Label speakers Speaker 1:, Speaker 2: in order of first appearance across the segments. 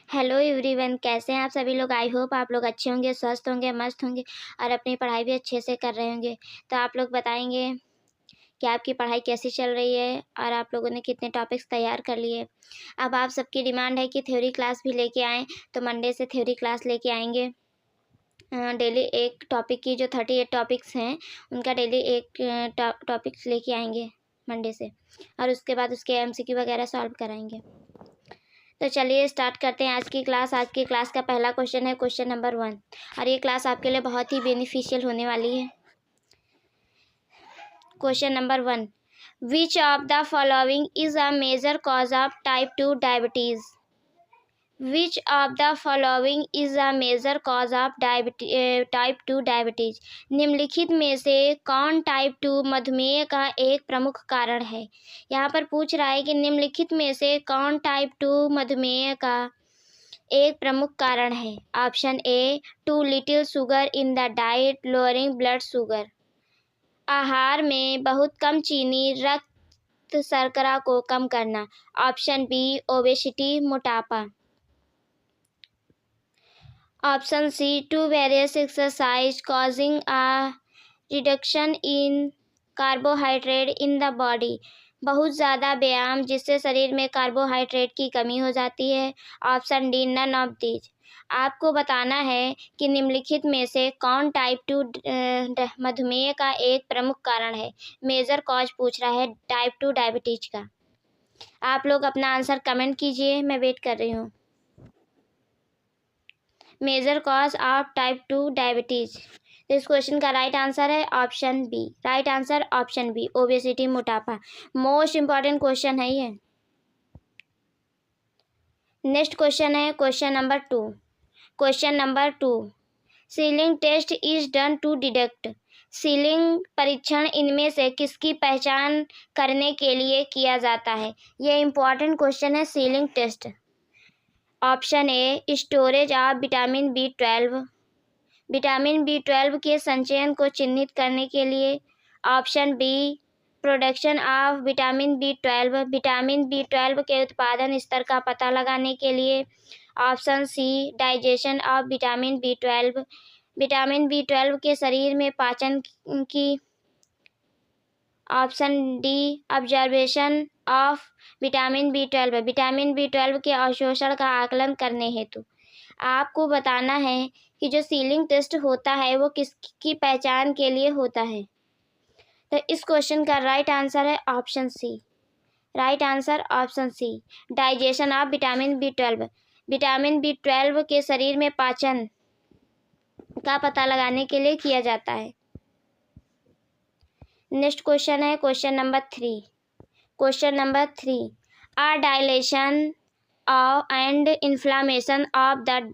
Speaker 1: Hello everyone, कैसे हैं आप सभी लोग। आई होप आप लोग अच्छे होंगे, स्वस्थ होंगे, मस्त होंगे और अपनी पढ़ाई भी अच्छे से कर रहे होंगे। तो आप लोग बताएंगे कि आपकी पढ़ाई कैसी चल रही है और आप लोगों ने कितने टॉपिक्स तैयार कर लिए। अब आप सबकी डिमांड है कि थ्योरी क्लास भी लेके आएँ, तो मंडे से थ्योरी क्लास लेके आएंगे। डेली एक टॉपिक की जो 38 टॉपिक्स हैं उनका डेली एक टॉपिक्स लेके आएंगे मंडे से, और उसके बाद उसके MCQ वगैरह सॉल्व कराएंगे। तो चलिए स्टार्ट करते हैं आज की क्लास। आज की क्लास का पहला क्वेश्चन है क्वेश्चन नंबर 1, और ये क्लास आपके लिए बहुत ही बेनिफिशियल होने वाली है। Question number 1, which of the following is a major cause of type 2 diabetes. Which of the following is a major cause of type 2 diabetes. निम्नलिखित में से कौन टाइप 2 मधुमेह का एक प्रमुख कारण है। यहाँ पर पूछ रहा है कि निम्नलिखित में से कौन टाइप 2 मधुमेह का एक प्रमुख कारण है। Option A, too little sugar in the diet lowering blood sugar. आहार में बहुत कम चीनी रक्त शर्करा को कम करना। ऑप्शन बी, ओबेसिटी मोटापा। Option C, too various exercise causing a reduction in carbohydrate in the body. बहुत ज़्यादा व्यायाम जिससे शरीर में कार्बोहाइड्रेट की कमी हो जाती है। Option D, none of these. आपको बताना है कि निम्नलिखित में से कौन टाइप 2 मधुमेह का एक प्रमुख कारण है। मेजर कॉज पूछ रहा है टाइप 2 डायबिटीज का। आप लोग अपना आंसर कमेंट कीजिए, मैं वेट कर रही हूँ। Major cause of type 2 diabetes. इस क्वेश्चन का राइट आंसर है option B. Right answer option B, obesity मोटापा। मोस्ट इंपॉर्टेंट क्वेश्चन है ये। नेक्स्ट क्वेश्चन है question number 2। Question number 2, Schilling test is done to detect. Schilling परीक्षण इनमें से किसकी पहचान करने के लिए किया जाता है। यह इंपॉर्टेंट क्वेश्चन है, Schilling test. Option A, storage of vitamin B12। Vitamin B12 के संचयन को चिन्हित करने के लिए। Option B, production of vitamin B12। Vitamin B12 के उत्पादन स्तर का पता लगाने के लिए। Option C, digestion of vitamin B12। Vitamin B12 के शरीर में पाचन की। Option D, observation of vitamin B12। Vitamin B12 के अवशोषण का आकलन करने हेतु। आपको बताना है कि जो सीलिंग टेस्ट होता है वो किसकी पहचान के लिए होता है। तो इस क्वेश्चन का राइट आंसर है option C. Right answer option C, digestion of vitamin B12। Vitamin B12 के शरीर में पाचन का पता लगाने के लिए किया जाता है। नेक्स्ट क्वेश्चन है question number 3। Question number 3, a dilation and inflammation of the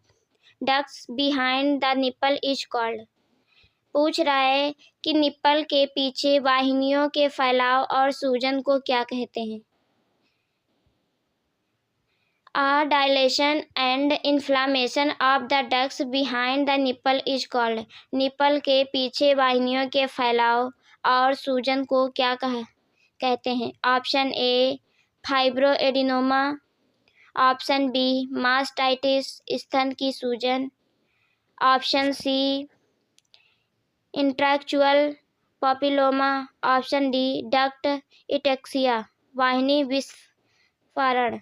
Speaker 1: ducts behind the nipple is called. पूछ रहा है कि निप्पल के पीछे वाहिनियों के फैलाव और सूजन को क्या कहते हैं। A dilation and inflammation of the ducts behind the nipple is called। Nipple के पीछे वाहिनियों के फैलाव और सूजन को क्या कहते हैं। Option A, fibroadenoma. Option B, mastitis स्तन की सूजन। Option C, intraductal papilloma. Option D, duct इटेक्सिया वाहिनी विस्फारण।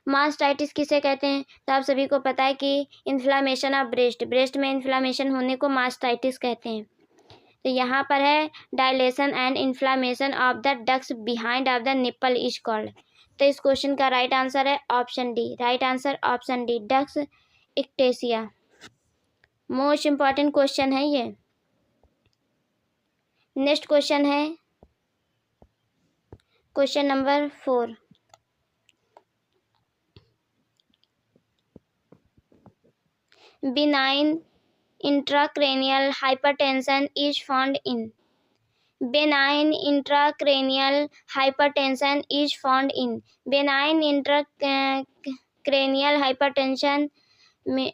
Speaker 1: मास्टाइटिस किसे कहते हैं, तो आप सभी को पता है कि इन्फ्लामेशन ऑफ ब्रेस्ट में इन्फ्लामेशन होने को मास्टाइटिस कहते हैं। तो यहाँ पर है dilation and inflammation of the ducts behind of the nipple is called. तो इस क्वेश्चन का राइट आंसर है option D. Right answer option D, ducts ectasia. Most important question है ये। नेक्स्ट क्वेश्चन है question number 4। Benign intracranial hypertension is found in। Benign intracranial hypertension is found in। Benign intracranial hypertension में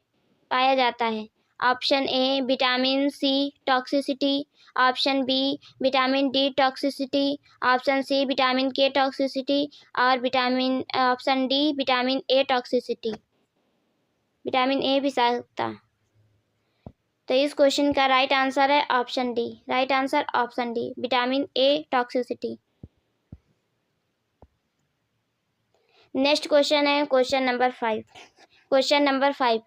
Speaker 1: पाया जाता है। Option A, vitamin C toxicity. Option B, vitamin D toxicity. Option C, vitamin K toxicity. और option D, vitamin A toxicity. Vitamin A विषाक्तता। तो इस question का right answer है option D. Right answer option D, vitamin A toxicity. Next question है question number 5। Question number 5,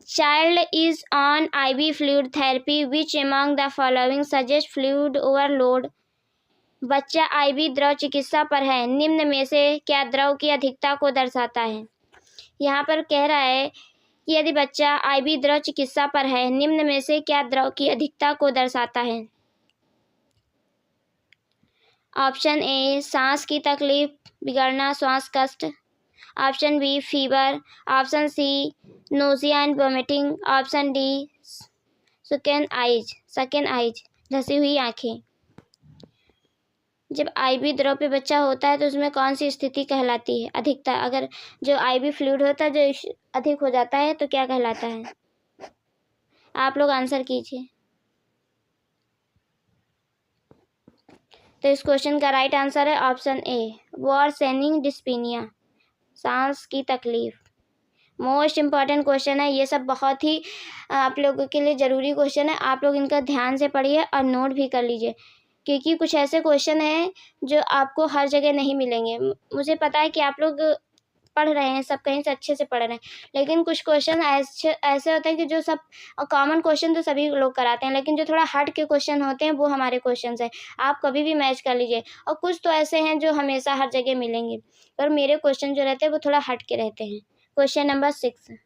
Speaker 1: child is on IV fluid therapy which among the following suggest fluid overload. बच्चा IV द्रव चिकित्सा पर है, निम्न में से क्या द्रव की अधिकता को दर्शाता है। यहाँ पर कह रहा है कि यदि बच्चा IV द्रव चिकित्सा पर है, निम्न में से क्या द्रव की अधिकता को दर्शाता है। ऑप्शन ए सांस की तकलीफ, बिगड़ना, श्वास कष्ट। Option B fever. Option C nausea and vomiting. Option D sunken eyes, धसी हुई आंखें। जब IV द्रव पे बच्चा होता है तो उसमें कौन सी स्थिति कहलाती है, अधिकता। अगर जो IV फ्लूइड होता है जो अधिक हो जाता है तो क्या कहलाता है। आप लोग आंसर कीजिए। तो इस क्वेश्चन का राइट आंसर है ऑप्शन ए वर्सेनिंग डिस्पीनिया, सांस की तकलीफ। मोस्ट इम्पॉर्टेंट क्वेश्चन है ये सब, बहुत ही आप लोगों के लिए ज़रूरी क्वेश्चन है। आप लोग इनका ध्यान से पढ़िए और नोट भी कर लीजिए, क्योंकि कुछ ऐसे क्वेश्चन हैं जो आपको हर जगह नहीं मिलेंगे। मुझे पता है कि आप लोग पढ़ रहे हैं, सब कहीं से अच्छे से पढ़ रहे हैं, लेकिन कुछ क्वेश्चन ऐसे होते हैं कि जो सब कॉमन क्वेश्चन तो सभी लोग कराते हैं, लेकिन जो थोड़ा हट के क्वेश्चन होते हैं वो हमारे क्वेश्चन हैं। आप कभी भी मैच कर लीजिए। और कुछ तो ऐसे हैं जो हमेशा हर जगह मिलेंगे, पर मेरे क्वेश्चन जो रहते हैं वो थोड़ा हट के रहते हैं। Question number 6,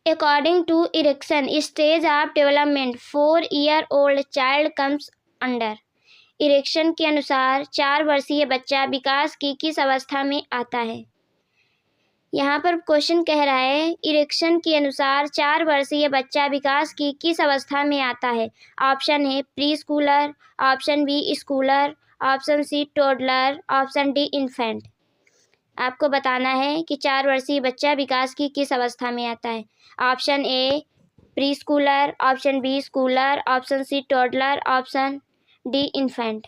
Speaker 1: according to Erikson stage of development 4-year-old child comes under. Erikson के अनुसार 4 वर्षीय बच्चा विकास की किस अवस्था में आता है। यहाँ पर क्वेश्चन कह रहा है इरेक्शन के अनुसार 4 वर्षीय बच्चा विकास की किस अवस्था में आता है। Option A preschooler, option B schooler, option C toddler, option D infant. आपको बताना है कि 4 वर्षीय बच्चा विकास की किस अवस्था में आता है। Option A preschooler, option B schooler, option C toddler, option D infant.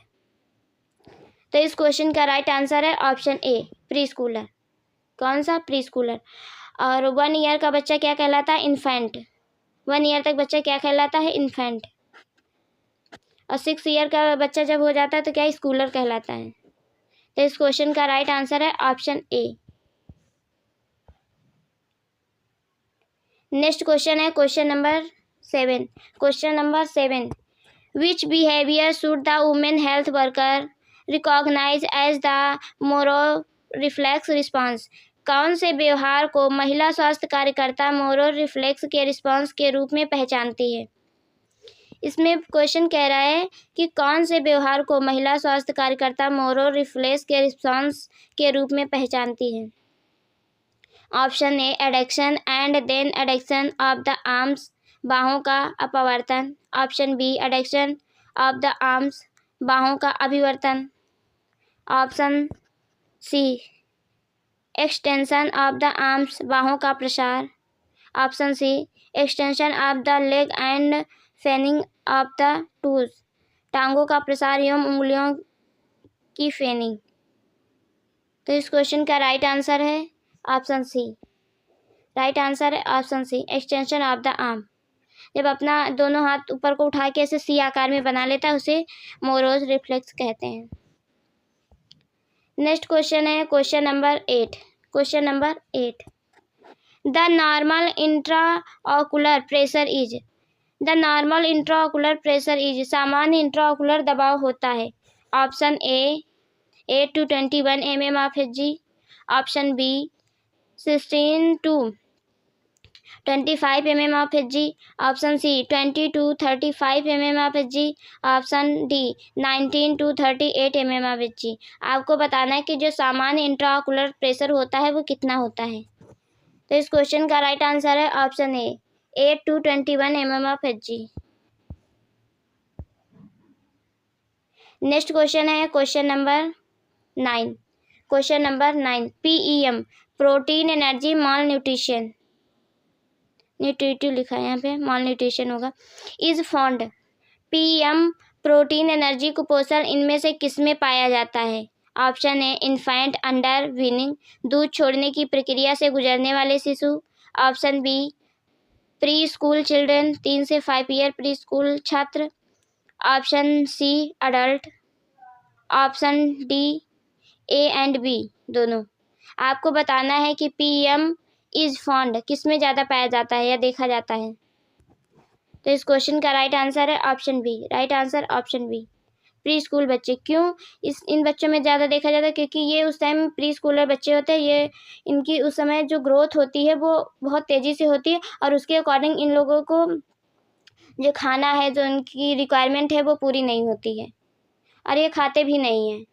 Speaker 1: तो इस क्वेश्चन का राइट आंसर है ऑप्शन ए प्री स्कूलर। कौन सा? Preschooler. और 1 ईयर का बच्चा क्या कहलाता है? इन्फेंट। 1 ईयर तक बच्चा क्या कहलाता है? इन्फेंट। और 6 ईयर का बच्चा जब हो जाता है तो क्या स्कूलर कहलाता है। तो इस क्वेश्चन का राइट आंसर है ऑप्शन ए। नेक्स्ट क्वेश्चन है question number 7। Question number 7, which behaviour should the women health worker recognise as the Moro reflex response. कौन से व्यवहार को महिला स्वास्थ्य कार्यकर्ता मोरो रिफ्लेक्स के रिस्पॉन्स के रूप में पहचानती है। इसमें क्वेश्चन कह रहा है कि कौन से व्यवहार को महिला स्वास्थ्य कार्यकर्ता मोरो रिफ्लेक्स के रिस्पॉन्स के रूप में पहचानती है। Option A adduction and then adduction of the arms, बाहों का अपवर्तन। Option B adduction of the arms, बाहों का अभिवर्तन। Option C extension of the arms, बाहों का प्रसार। Option C extension of the leg and fanning of the toes, टांगों का प्रसार एवं उंगलियों की फेनिंग। तो इस क्वेश्चन का राइट आंसर है ऑप्शन सी। राइट आंसर है option C extension of the arm. जब अपना दोनों हाथ ऊपर को उठा के ऐसे सी आकार में बना लेता है उसे मोरोज रिफ्लेक्स कहते हैं। नेक्स्ट क्वेश्चन है question number 8। Question number 8, the normal intraocular pressure is. The normal intraocular pressure is, सामान्य इंट्राऑकुलर दबाव होता है। Option A 8 to 21 mm of Hg। Option B 16 to 25 mm of Hg। Option C 20 to 35 mm of Hg। Option D 19 to 38 mm of Hg। आपको बताना है कि जो सामान्य इंट्राऑकुलर प्रेशर होता है वो कितना होता है। तो इस क्वेश्चन का राइट आंसर है option A 8 to 21 mm of Hg। Next question है question number 9। Question number 9, PEM protein energy malnutrition, nutritive लिखा है यहाँ पे, माल न्यूट्रिशन होगा, is found. PEM protein energy कुपोषण इनमें से किस में पाया जाता है। Option A infant under weaning, दूध छोड़ने की प्रक्रिया से गुजरने वाले शिशु। Option B preschool children, 3 से 5 ईयर प्री स्कूल छात्र। Option C adult. Option D A and B दोनों। आपको बताना है कि पीएम इज फाउंड किस में ज़्यादा पाया जाता है या देखा जाता है। तो इस क्वेश्चन का राइट आंसर है option B. Right answer option B, preschool बच्चे। क्यों इन बच्चों में ज़्यादा देखा जाता है? क्योंकि ये उस टाइम प्री स्कूलर बच्चे होते हैं, ये इनकी उस समय जो ग्रोथ होती है वो बहुत तेज़ी से होती है और उसके अकॉर्डिंग इन लोगों को जो खाना है, जो इनकी रिक्वायरमेंट है वो पूरी नहीं होती है और ये खाते भी नहीं हैं।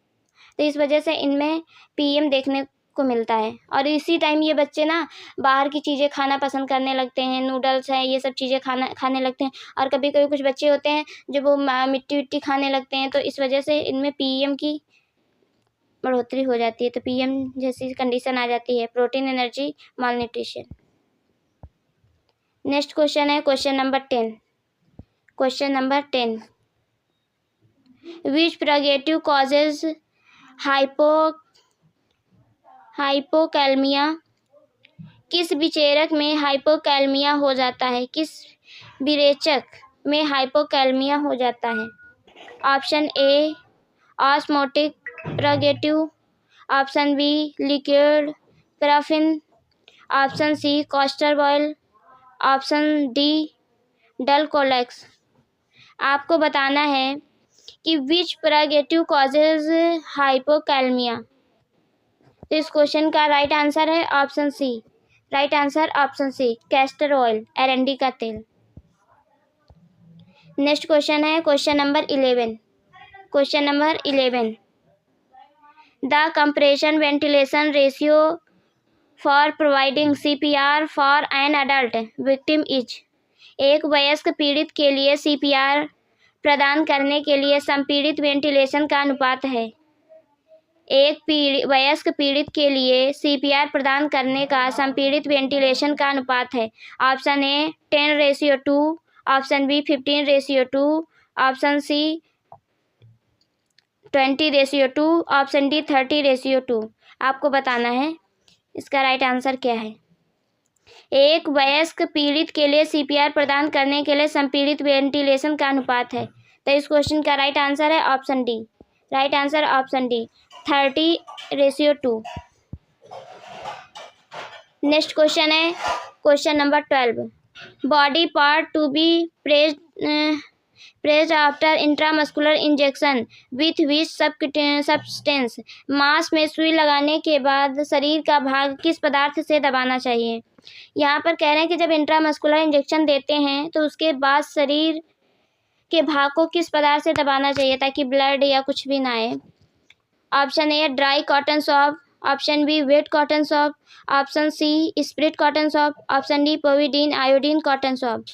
Speaker 1: तो इस वजह से इनमें पीएम देखने को मिलता है। और इसी टाइम ये बच्चे ना बाहर की चीज़ें खाना पसंद करने लगते हैं, नूडल्स हैं, ये सब चीज़ें खाने लगते हैं। और कभी कभी कुछ बच्चे होते हैं जो वो मिट्टी विट्टी खाने लगते हैं, तो इस वजह से इनमें पीएम की बढ़ोतरी हो जाती है। तो पीएम जैसी कंडीशन आ जाती है, प्रोटीन एनर्जी माल न्यूट्रिशन। नेक्स्ट क्वेश्चन है क्वेश्चन नंबर 10। क्वेश्चन नंबर 10, विच प्रोगेटिव कॉजेज हाइपोकैलमिया। किस विचेरक में हाइपोकैलमिया हो जाता है? किस विरेचक में हाइपोकैलमिया हो जाता है? Option A osmotic purgative, option B liquid paraffin, option C castor oil, option D Dulcolax. आपको बताना है कि विच प्रोगेटिव कॉजेज हाइपोकैलमिया। तो इस क्वेश्चन का राइट आंसर है option C. Right answer option C, castor oil, एरंडी का तेल। नेक्स्ट क्वेश्चन है question number 11। Question number 11, the compression ventilation ratio for providing CPR for an adult victim is. एक वयस्क पीड़ित के लिए सीपीआर प्रदान करने के लिए संपीड़ित वेंटिलेशन का अनुपात है। एक वयस्क पीड़ित के लिए सीपीआर प्रदान करने का संपीड़ित वेंटिलेशन का अनुपात है। Option A 10:2, option B 15:2, option C 20:2, option D 30:2। आपको बताना है इसका राइट आंसर क्या है। एक वयस्क पीड़ित के लिए सीपीआर प्रदान करने के लिए संपीड़ित वेंटिलेशन का अनुपात है। तो इस क्वेश्चन का राइट आंसर है option D. Right answer option D, 30:2। Next question है question number 12, body part to be pressed after intramuscular injection with which substance. मांस में सुई लगाने के बाद शरीर का भाग किस पदार्थ से दबाना चाहिए? यहाँ पर कह रहे हैं कि जब इंट्रामस्कुलर इंजेक्शन देते हैं तो उसके बाद शरीर के भाग को किस पदार्थ से दबाना चाहिए ताकि ब्लड या कुछ भी ना आए। Option A dry cotton swab, option B wet cotton swab, option C spirit cotton swab, option D povidone iodine cotton swab.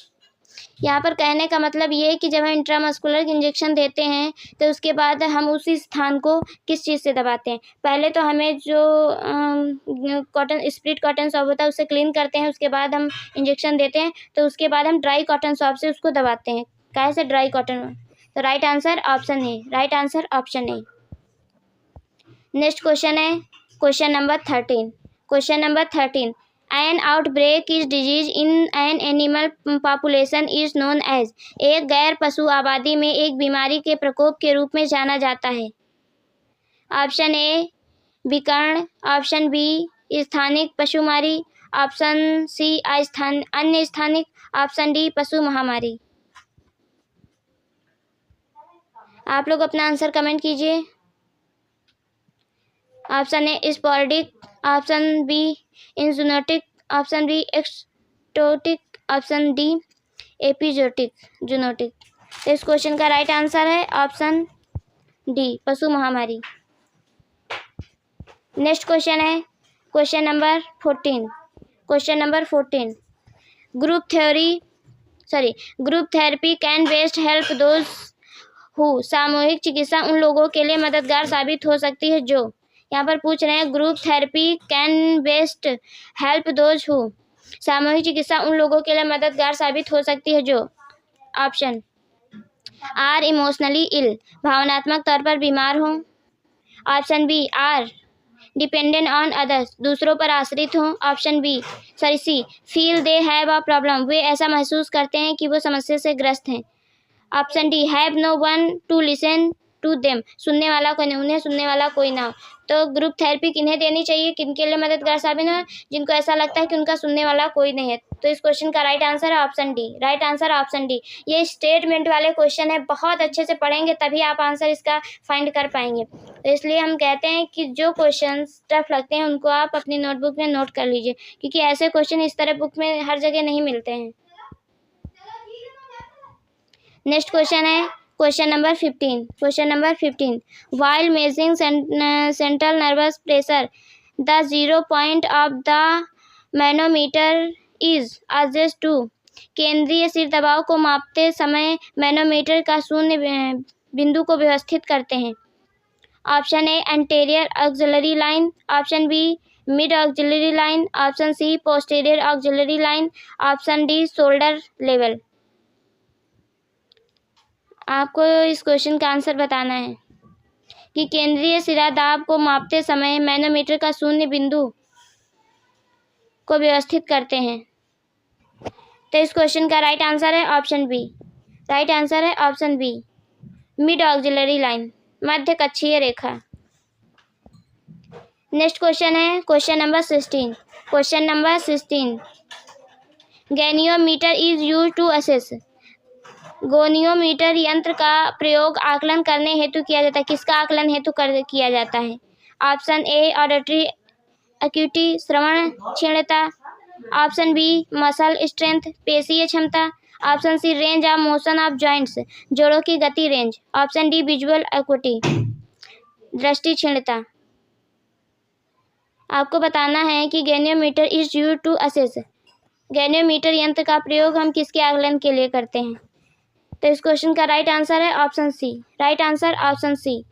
Speaker 1: यहाँ पर कहने का मतलब ये है कि जब हम इंट्रामस्कुलर इंजेक्शन देते हैं तो उसके बाद हम उसी स्थान को किस चीज़ से दबाते हैं। पहले तो हमें जो कॉटन स्प्रिट कॉटन सॉप होता है उससे क्लीन करते हैं, उसके बाद हम इंजेक्शन देते हैं, तो उसके बाद हम ड्राई कॉटन सॉप से उसको दबाते हैं। कैसे ड्राई कॉटन? तो right answer option A. Right answer option A. Next question है question number 13। Question number 13, an outbreak is disease in an animal population is known as. एक गैर पशु आबादी में एक बीमारी के प्रकोप के रूप में जाना जाता है। ऑप्शन ए विकर्ण, ऑप्शन बी स्थानिक पशुमारी, ऑप्शन सी अन्य स्थानिक, ऑप्शन डी पशु महामारी। आप लोग अपना आंसर कमेंट कीजिए। Option A sporadic, option B enzootic, option B exotic, option D epizootic zoonotic. तो इस क्वेश्चन का राइट आंसर है ऑप्शन डी पशु महामारी। नेक्स्ट क्वेश्चन है question number 14। Question number 14, group therapy can best help those who. सामूहिक चिकित्सा उन लोगों के लिए मददगार साबित हो सकती है जो। यहाँ पर पूछ रहे हैं group therapy can best help those who. सामूहिक चिकित्सा उन लोगों के लिए मददगार साबित हो सकती है जो। ऑप्शन आर इमोशनली इल, भावनात्मक तौर पर बीमार हों, option B are dependent on others, दूसरों पर आश्रित हों। Option B C feel they have a problem, वे ऐसा महसूस करते हैं कि वो समस्या से ग्रस्त हैं। Option D have no one to listen to them, सुनने वाला कोई नहीं, उन्हें सुनने वाला कोई ना हो। तो ग्रुप थेरेपी किन्हें देनी चाहिए, किनके लिए मददगार साबित हो, जिनको ऐसा लगता है कि उनका सुनने वाला कोई नहीं है। तो इस क्वेश्चन का राइट आंसर है option D. Right answer option D. ये स्टेटमेंट वाले क्वेश्चन है, बहुत अच्छे से पढ़ेंगे तभी आप आंसर इसका फाइंड कर पाएंगे। तो इसलिए हम कहते हैं कि जो क्वेश्चन टफ लगते हैं उनको आप अपनी नोटबुक में नोट कर लीजिए, क्योंकि ऐसे क्वेश्चन इस तरह बुक में हर जगह नहीं मिलते हैं। नेक्स्ट क्वेश्चन है question number 15। Question number 15, while measuring central nervous pressure the 0 point of the manometer is adjust to, केंद्रीय सिर दबाव को मापते समय मैनोमीटर का शून्य बिंदु को व्यवस्थित करते हैं। Option A anterior axillary line, option B mid axillary line, option C posterior axillary line, option D shoulder level. आपको इस क्वेश्चन का आंसर बताना है कि केंद्रीय सिरा दाब को मापते समय मैनोमीटर का शून्य बिंदु को व्यवस्थित करते हैं। तो इस क्वेश्चन का राइट आंसर है ऑप्शन बी। राइट आंसर है option B mid axillary line, मध्य कक्षीय रेखा। नेक्स्ट क्वेश्चन है question number 16। Question number 16, goniometer is use to assess, goniometer यंत्र का प्रयोग आकलन करने हेतु किया जाता है, किसका आकलन हेतु किया जाता है। ऑप्शन ए ऑडिटरी एक्यूटी, श्रवण क्षीणता, ऑप्शन बी मसल स्ट्रेंथ, पेशीय क्षमता, option C range of motion of joints, जोड़ों की गति range, option D visual acuity, दृष्टि क्षीणता। आपको बताना है कि goniometer is use to assess, goniometer यंत्र का प्रयोग हम किसके आकलन के लिए करते हैं। तो इस क्वेश्चन का राइट आंसर है option C. Right answer option C,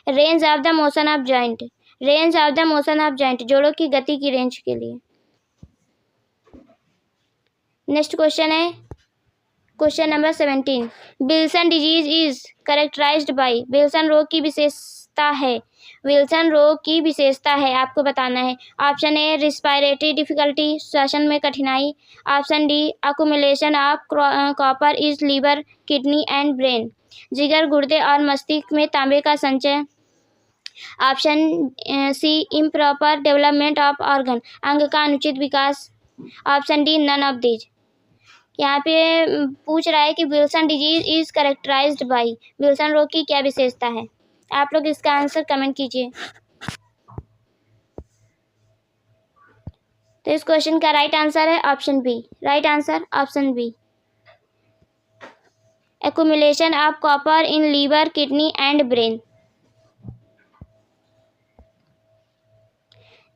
Speaker 1: range of the motion of joint, range of the motion of joint, जोड़ों की गति की रेंज के लिए। नेक्स्ट क्वेश्चन है question number 17, Wilson disease is characterised by, Wilson रोग की विशेषता है, विल्सन रोग की विशेषता है आपको बताना है। ऑप्शन ए रिस्पायरेटरी डिफिकल्टी, श्वसन में कठिनाई, option D accumulation of copper is liver kidney and brain, जिगर गुर्दे और मस्तिष्क में तांबे का संचय, option C improper development of organ, अंग का अनुचित विकास, option D none of these. यहाँ पे पूछ रहा है कि Wilson disease is characterised by, Wilson रोग की क्या विशेषता है। आप लोग इसका आंसर कमेंट कीजिए। तो इस क्वेश्चन का राइट आंसर है option B. Right answer option B, accumulation of copper in liver kidney and brain.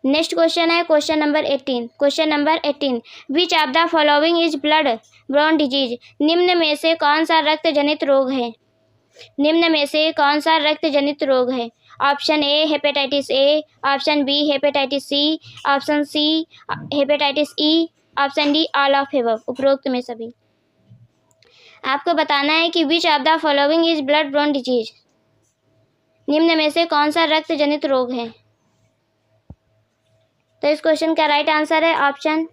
Speaker 1: Next question है question number 18। Question number 18, which of the following is blood borne disease, निम्न में से कौन सा रक्त जनित रोग है, निम्न में से कौन सा रक्त जनित रोग है। Option A hepatitis A, option B hepatitis C, option C hepatitis E, option D all of above, उपरोक्त में सभी। आपको बताना है कि which of the following is blood borne disease, निम्न में से कौन सा रक्त जनित रोग है। तो इस क्वेश्चन का राइट आंसर है option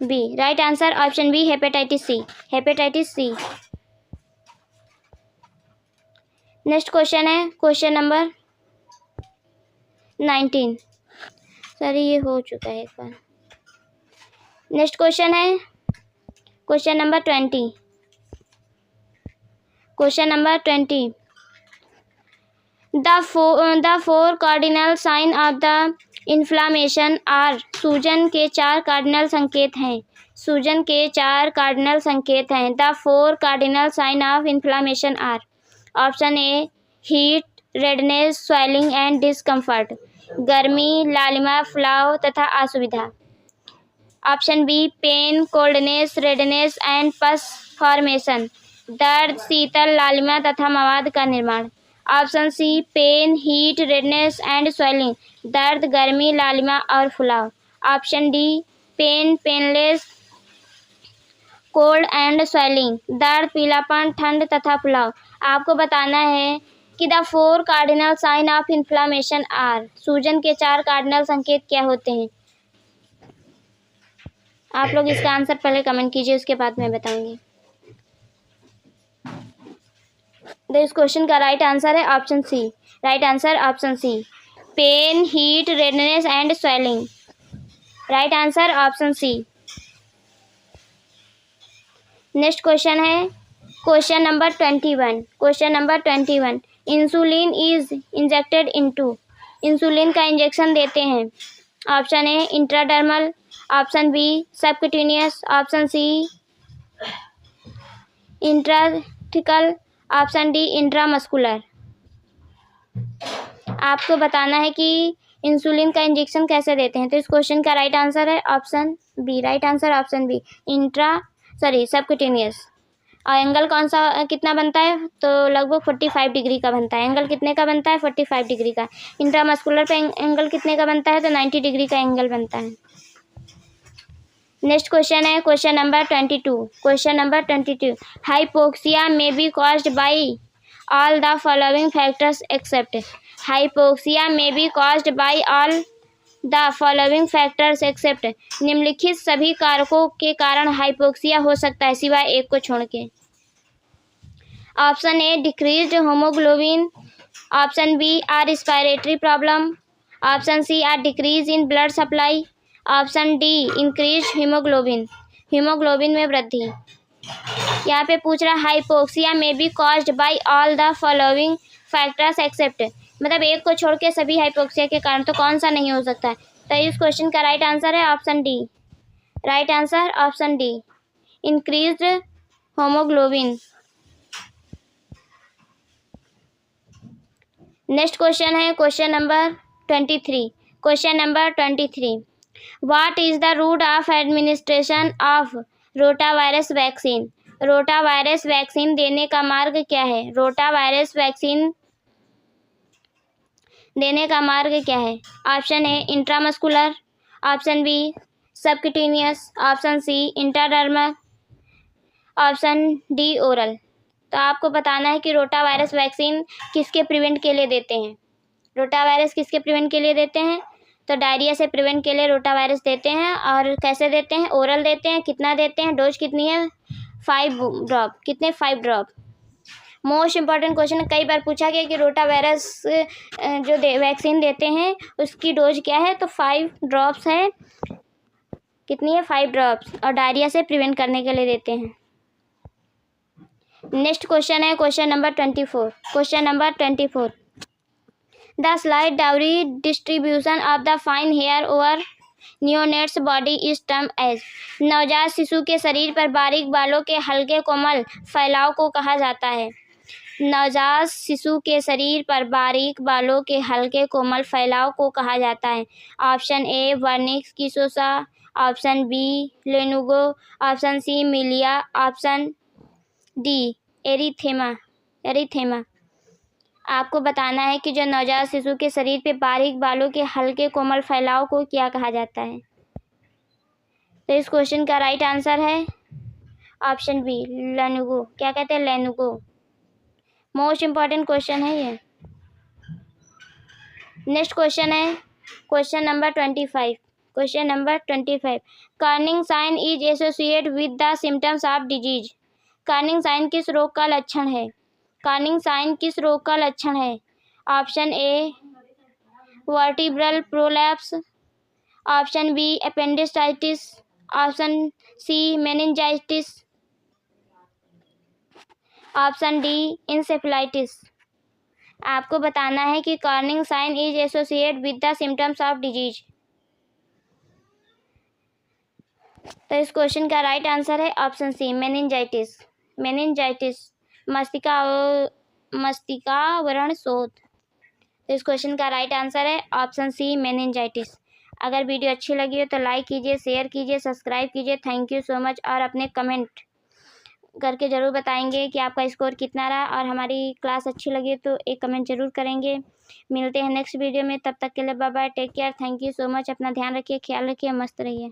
Speaker 1: B. Right answer option B hepatitis C, hepatitis C. Next question है क्वेश्चन नंबर 19। सर ये हो चुका है एक बार। नेक्स्ट क्वेश्चन है question number 20। Question number 20, the four cardinal sign of the inflammation are, सूजन के 4 कार्डिनल संकेत हैं, सूजन के 4 कार्डिनल संकेत हैं। The 4 cardinal sign of inflammation are, option A heat, redness, swelling and discomfort, गर्मी, लालिमा, फुलाव तथा असुविधा, option B pain, coldness, redness and pus formation, दर्द, शीतल, लालिमा तथा मवाद का निर्माण, option C pain, heat, redness and swelling, दर्द, गर्मी, लालिमा और फुलाव, option D pain, painless, cold and swelling, दर्द, पीलापन, ठंड तथा फुलाव। आपको बताना है कि the 4 cardinal sign of inflammation are. सूजन के 4 कार्डिनल संकेत क्या होते हैं? आप लोग इसका आंसर पहले कमेंट कीजिए, उसके बाद मैं बताऊंगी। तो इस क्वेश्चन का राइट आंसर है option C. Right answer option C. Pain, heat, redness and swelling. Right answer option C. Next question है question number 21। Question number 21। Insulin is injected into. Insulin का इंजेक्शन देते हैं। Option A intradermal, option B subcutaneous, option C intrathecal, option D intramuscular. आपको बताना है कि insulin का injection कैसे देते हैं। तो इस क्वेश्चन का राइट आंसर है option B. Right answer option B, subcutaneous. और एंगल कौन सा कितना बनता है? तो लगभग 45 डिग्री का बनता है। एंगल कितने का बनता है? 45 डिग्री का। इंट्रामस्कुलर पे एंगल कितने का बनता है? तो 90 डिग्री का एंगल बनता है। नेक्स्ट क्वेश्चन है question number 22। Question number 22। Hypoxia में be caused by all the following factors except. Hypoxia में be caused by all the following factors except. निम्नलिखित सभी कारकों के कारण हाइपोक्सिया हो सकता है सिवाय एक को छोड़ के। Option A decreased haemoglobin, option B are respiratory problem, option C are decrease in blood supply, option D increase haemoglobin, haemoglobin में वृद्धि। यहाँ पे पूछ रहा है हाइपोक्सिया में be caused by all the following factors except, मतलब एक को छोड़ के सभी हाइपोक्सिया के कारण, तो कौन सा नहीं हो सकता है? तो इस क्वेश्चन का राइट आंसर है option D. Right answer option D, increased haemoglobin. Next question है question number 23। Question number 23। What is the route of administration of rotavirus vaccine. Rotavirus vaccine देने का मार्ग क्या है? रोटावायरस वैक्सीन देने का मार्ग क्या है? Option A intramuscular, option B subcutaneous, option C intradermal, option D oral. तो आपको बताना है कि रोटावायरस वैक्सीन किसके प्रिवेंट के लिए देते हैं। रोटावायरस किसके प्रिवेंट के लिए देते हैं? तो डायरिया से प्रिवेंट के लिए रोटावायरस देते हैं। और कैसे देते हैं? ओरल देते हैं। कितना देते हैं? डोज कितनी है? 5 ड्रॉप। कितने? 5 ड्रॉप। मोस्ट इंपॉर्टेंट क्वेश्चन कई बार पूछा गया कि रोटावायरस जो वैक्सीन देते हैं उसकी डोज क्या है? तो 5 ड्रॉप्स है। कितनी है? 5 ड्रॉप्स। और डायरिया से प्रिवेंट करने के लिए देते हैं। नेक्स्ट क्वेश्चन है question number 24। Question number 24। The slide dowry distribution of the fine hair over neonates body is term as. नवजात शिशु के शरीर पर बारीक बालों के हल्के कोमल फैलाव को कहा जाता है। नवजात शिशु के शरीर पर बारीक बालों के हल्के कोमल फैलाव को कहा जाता है। Option A vernix caseosa, option B lanugo, option C milia, option D erythema. आपको बताना है कि जो नवजात शिशु के शरीर पे बारीक बालों के हल्के कोमल फैलाव को क्या कहा जाता है। तो इस क्वेश्चन का राइट आंसर है ऑप्शन बी लेनुगो। क्या कहते हैं? लेनुगो। मोस्ट इंपॉर्टेंट क्वेश्चन है ये। नेक्स्ट क्वेश्चन है question number 25। Question number 25। Kernig sign is associate with the symptoms of disease. Kernig sign किस रोग का लक्षण है? कॉर्निंग साइन किस रोग का लक्षण है? Option A vertebral prolapse, option B appendicitis, option C meningitis, option D encephalitis. आपको बताना है कि Kernig sign is associate with the symptoms of disease. तो इस क्वेश्चन का राइट आंसर है ऑप्शन सी मेनिंजाइटिस। मेनिंजाइटिस मस्तिष्कावरण शोथ। तो इस क्वेश्चन का राइट आंसर है ऑप्शन सी मेनिंजाइटिस। अगर वीडियो अच्छी लगी हो तो लाइक कीजिए, शेयर कीजिए, सब्सक्राइब कीजिए। Thank you so much. और अपने कमेंट करके ज़रूर बताएंगे कि आपका स्कोर कितना रहा। और हमारी क्लास अच्छी लगी तो एक कमेंट ज़रूर करेंगे। मिलते हैं नेक्स्ट वीडियो में, तब तक के लिए bye bye, take care, thank you so much. अपना ध्यान रखिए, ख्याल रखिए, मस्त रहिए।